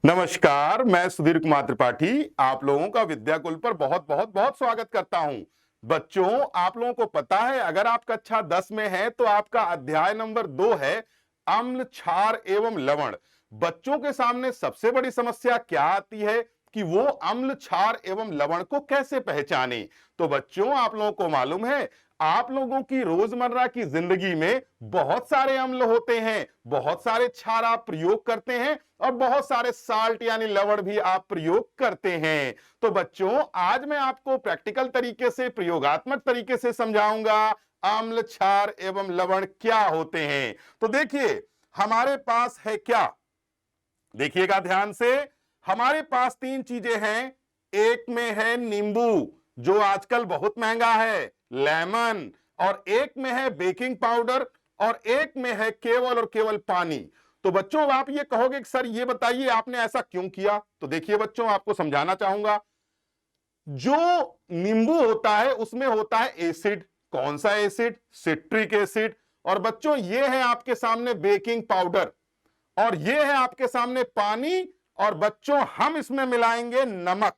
नमस्कार, मैं सुधीर कुमार त्रिपाठी आप लोगों का विद्याकुल पर बहुत बहुत बहुत स्वागत करता हूं। बच्चों, आप लोगों को पता है अगर आप कक्षा 10 में हैं तो आपका अध्याय नंबर 2 है अम्ल, क्षार एवं लवण। बच्चों के सामने सबसे बड़ी समस्या क्या आती है कि वो अम्ल, क्षार एवं लवण को कैसे पहचाने। तो बच्चों, आप लोगों को मालूम है आप लोगों की रोजमर्रा की जिंदगी में बहुत सारे अम्ल होते हैं, बहुत सारे क्षार आप प्रयोग करते हैं और बहुत सारे साल्ट यानी लवण भी आप प्रयोग करते हैं। तो बच्चों, आज मैं आपको प्रैक्टिकल तरीके से, प्रयोगात्मक तरीके से समझाऊंगा अम्ल, क्षार एवं लवण क्या होते हैं। तो देखिए हमारे पास है क्या, देखिएगा ध्यान से। हमारे पास तीन चीजें हैं। एक में है नींबू जो आजकल बहुत महंगा है, लेमन, और एक में है बेकिंग पाउडर और एक में है केवल और केवल पानी। तो बच्चों, आप ये कहोगे कि सर ये बताइए आपने ऐसा क्यों किया। तो देखिए बच्चों, आपको समझाना चाहूंगा। जो नींबू होता है उसमें होता है एसिड। कौन सा एसिड? Citric acid. और बच्चों, ये है आपके सामने बेकिंग पाउडर और ये है आपके सामने पानी। और बच्चों, हम इसमें मिलाएंगे नमक।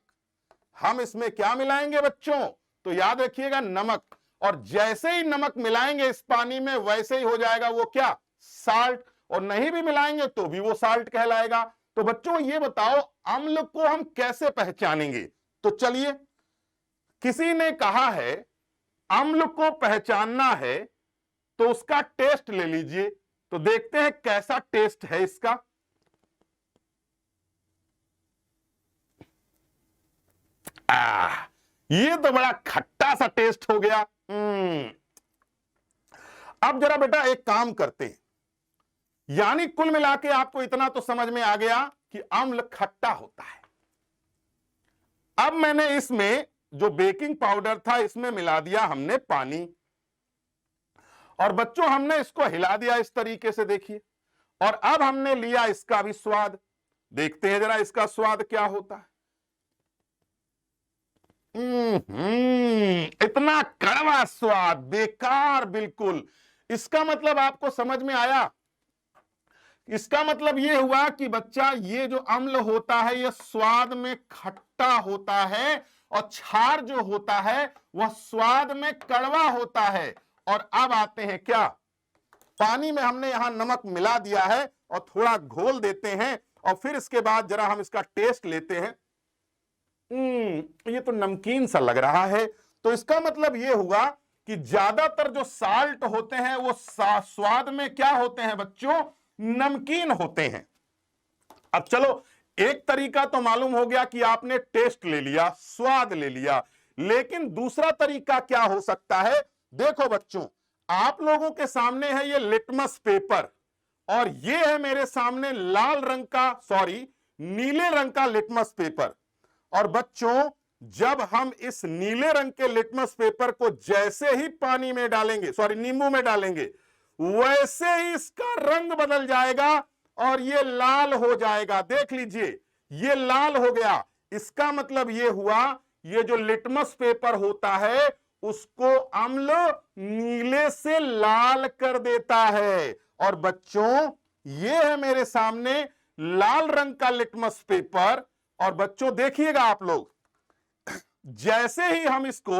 हम इसमें क्या मिलाएंगे बच्चों? तो याद रखिएगा, नमक। और जैसे ही नमक मिलाएंगे इस पानी में वैसे ही हो जाएगा वो क्या? साल्ट। और नहीं भी मिलाएंगे तो भी वो साल्ट कहलाएगा। तो बच्चों ये बताओ अम्ल को हम कैसे पहचानेंगे? तो चलिए, किसी ने कहा है अम्ल को पहचानना है तो उसका टेस्ट ले लीजिए। तो देखते हैं कैसा टेस्ट है इसका। ये तो बड़ा खट्टा सा टेस्ट हो गया। अब जरा बेटा एक काम करते हैं, यानी कुल मिला के आपको इतना तो समझ में आ गया कि अम्ल खट्टा होता है। अब मैंने इसमें जो बेकिंग पाउडर था इसमें मिला दिया हमने पानी। और बच्चों, हमने इसको हिला दिया इस तरीके से, देखिए। और अब हमने लिया इसका भी स्वाद। देखते हैं जरा इसका स्वाद क्या होता है। इतना कड़वा स्वाद, बेकार बिल्कुल। इसका मतलब आपको समझ में आया? इसका मतलब यह हुआ कि बच्चा, ये जो अम्ल होता है यह स्वाद में खट्टा होता है और क्षार जो होता है वह स्वाद में कड़वा होता है। और अब आते हैं क्या, पानी में हमने यहां नमक मिला दिया है और थोड़ा घोल देते हैं और फिर इसके बाद जरा हम इसका टेस्ट लेते हैं। ये तो नमकीन सा लग रहा है। तो इसका मतलब यह हुआ कि ज्यादातर जो साल्ट होते हैं वो स्वाद में क्या होते हैं बच्चों? नमकीन होते हैं। अब चलो, एक तरीका तो मालूम हो गया कि आपने टेस्ट ले लिया, स्वाद ले लिया, लेकिन दूसरा तरीका क्या हो सकता है? देखो बच्चों, आप लोगों के सामने है ये लिटमस पेपर और ये है मेरे सामने लाल रंग का, सॉरी, नीले रंग का लिटमस पेपर। और बच्चों, जब हम इस नीले रंग के लिटमस पेपर को जैसे ही पानी में डालेंगे, सॉरी नींबू में डालेंगे, वैसे ही इसका रंग बदल जाएगा और ये लाल हो जाएगा। देख लीजिए, ये लाल हो गया। इसका मतलब ये हुआ, ये जो लिटमस पेपर होता है उसको अम्ल नीले से लाल कर देता है। और बच्चों, ये है मेरे सामने लाल रंग का लिटमस पेपर। और बच्चों देखिएगा आप लोग, जैसे ही हम इसको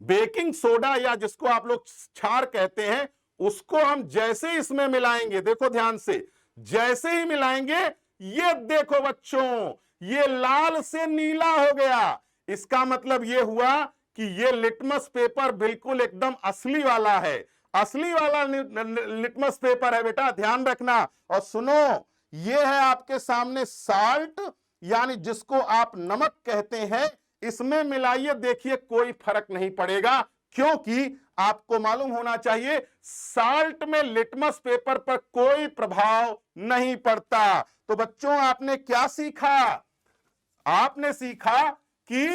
बेकिंग सोडा या जिसको आप लोग क्षार कहते हैं उसको हम जैसे इसमें मिलाएंगे, देखो ध्यान से, जैसे ही मिलाएंगे ये देखो बच्चों, ये लाल से नीला हो गया। इसका मतलब ये हुआ कि ये लिटमस पेपर बिल्कुल एकदम असली वाला है। असली वाला लिटमस पेपर है बेटा, ध्यान रखना। और सुनो, ये है आपके सामने साल्ट, यानी जिसको आप नमक कहते हैं, इसमें मिलाइए, देखिए कोई फर्क नहीं पड़ेगा, क्योंकि आपको मालूम होना चाहिए साल्ट में लिटमस पेपर पर कोई प्रभाव नहीं पड़ता। तो बच्चों, आपने क्या सीखा? आपने सीखा कि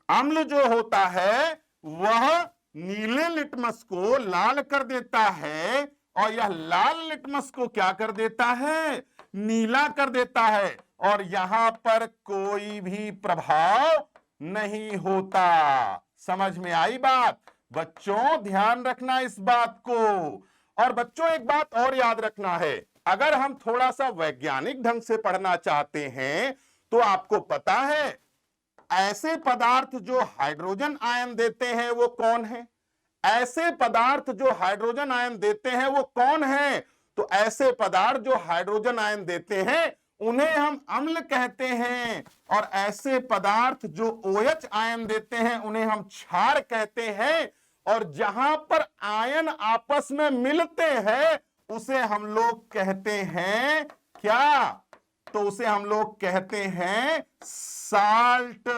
अम्ल जो होता है वह नीले लिटमस को लाल कर देता है और यह लाल लिटमस को क्या कर देता है? नीला कर देता है। और यहां पर कोई भी प्रभाव नहीं होता। समझ में आई बात? बच्चों ध्यान रखना इस बात को। और बच्चों एक बात और याद रखना है, अगर हम थोड़ा सा वैज्ञानिक ढंग से पढ़ना चाहते हैं तो आपको पता है ऐसे पदार्थ जो हाइड्रोजन आयन देते हैं वो कौन है? ऐसे पदार्थ जो हाइड्रोजन आयन देते हैं वो कौन है? तो ऐसे पदार्थ जो हाइड्रोजन आयन देते हैं उन्हें हम अम्ल कहते हैं, और ऐसे पदार्थ जो OH आयन देते हैं उन्हें हम क्षार कहते हैं। और जहां पर आयन आपस में मिलते हैं उसे हम लोग कहते हैं क्या? तो उसे हम लोग कहते हैं साल्ट।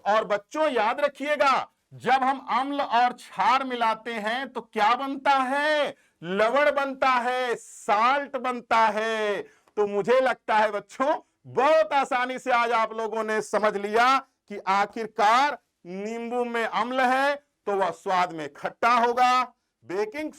और बच्चों याद रखिएगा, जब हम अम्ल और क्षार मिलाते हैं तो क्या बनता है? लवण बनता है, साल्ट बनता है। तो मुझे लगता है बच्चों बहुत आसानी से आज आप लोगों ने समझ लिया कि आखिरकार नींबू में अम्ल है तो वह स्वाद में खट्टा होगा, बेकिंग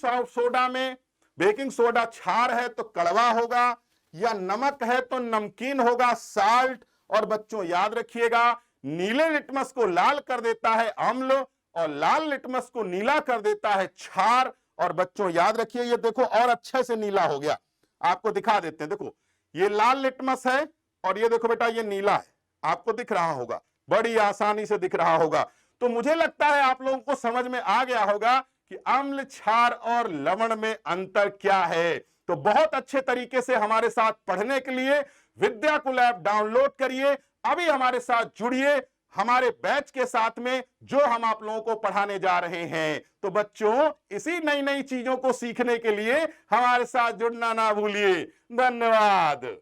सोडा क्षार है तो कड़वा होगा, या नमक है तो नमकीन होगा, साल्ट। और बच्चों याद रखिएगा, नीले लिटमस को लाल कर देता है अम्ल और लाल लिटमस को नीला कर देता है क्षार। और बच्चों याद रखिए, ये देखो और अच्छे से नीला हो गया, आपको दिखा देते हैं। देखो ये लाल लिटमस है और ये देखो बेटा ये नीला है, आपको दिख रहा होगा, बड़ी आसानी से दिख रहा होगा। तो मुझे लगता है आप लोगों को समझ में आ गया होगा कि अम्ल, क्षार और लवण में अंतर क्या है। तो बहुत अच्छे तरीके से हमारे साथ पढ़ने के लिए विद्याकुल ऐप डाउनलोड करिए, अभी हमारे साथ जुड़िए हमारे बैच के साथ में जो हम आप लोगों को पढ़ाने जा रहे हैं। तो बच्चों इसी नई नई चीजों को सीखने के लिए हमारे साथ जुड़ना ना भूलिए। धन्यवाद।